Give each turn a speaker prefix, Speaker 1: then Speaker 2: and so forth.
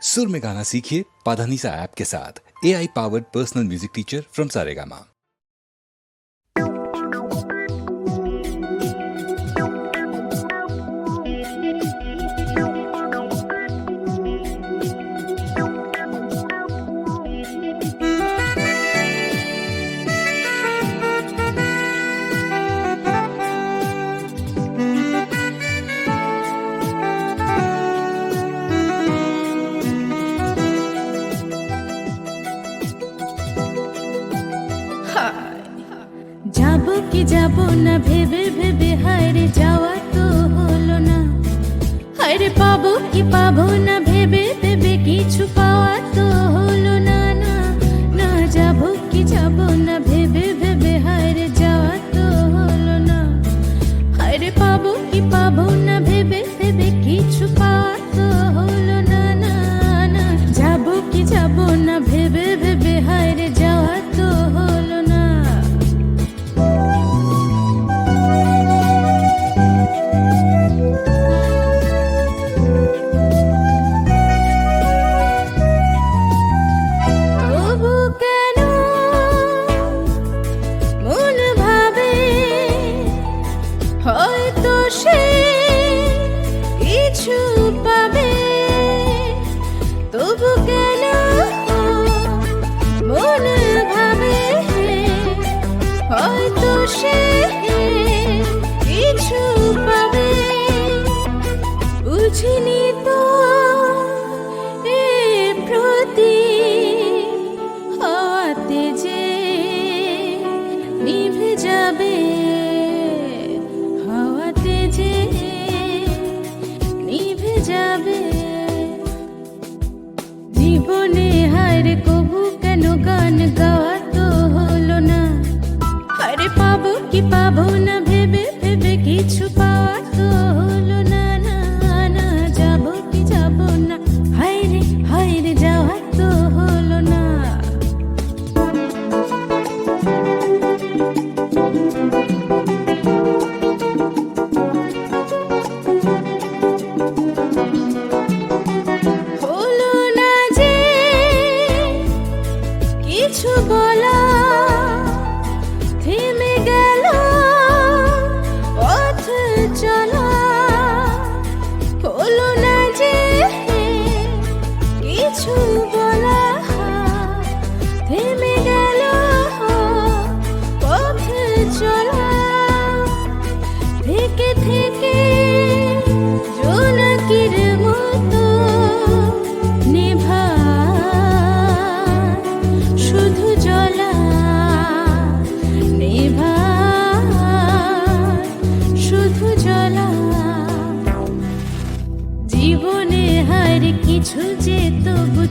Speaker 1: सुर में गाना सीखिए पाधानीसा ऐप के साथ। AI powered personal music teacher from Saregama.
Speaker 2: যাবো কি যাবো না ভেবে ভেবে হায়রে যাওয়া তো হলো না, হায়রে পাবো কি পাবো না ভেবে ভেবে কিছু পাওয়া তো হলো না। না না যাবো কি যাবো না ভেবে ভেবে হায়রে যাওয়া তো হলো না, হায়রে পাবো কি পাবো না ভেবে ভেবে কিছু পাওয়া তো হলো না। না না যাবো কি যাবো না ভেবে ভেবে হায়রে যাওয়া তো হলো না। হয়তো সে কিছু পাবে, তবু কেন মনে ভাবে হয়তো সে কিছু পাবে। বুঝিনি তো এ প্রতি হওয়াতে যে নিভে যাবে, জীবনে হায়রে কবু কেন গান গাওয়া তো হলো না, হায়রে পাবো কি পাবো না ভেবে ভেবে কিছু পাওয়া তো হলো না। না না যাবো কি যাবো না হায়রে হায়রে যাওয়া তো হলো না। কিছু বলা থেমে গেল পথ চলা, হলো না যে কিছু বলা থেমে গেল পথ চলা। থেকে থেকে জোনাকির মতো নেভা শুধু জ্বলা, নেভা শুধু জ্বলা। জীবনে হায়রে কিছু যে তবু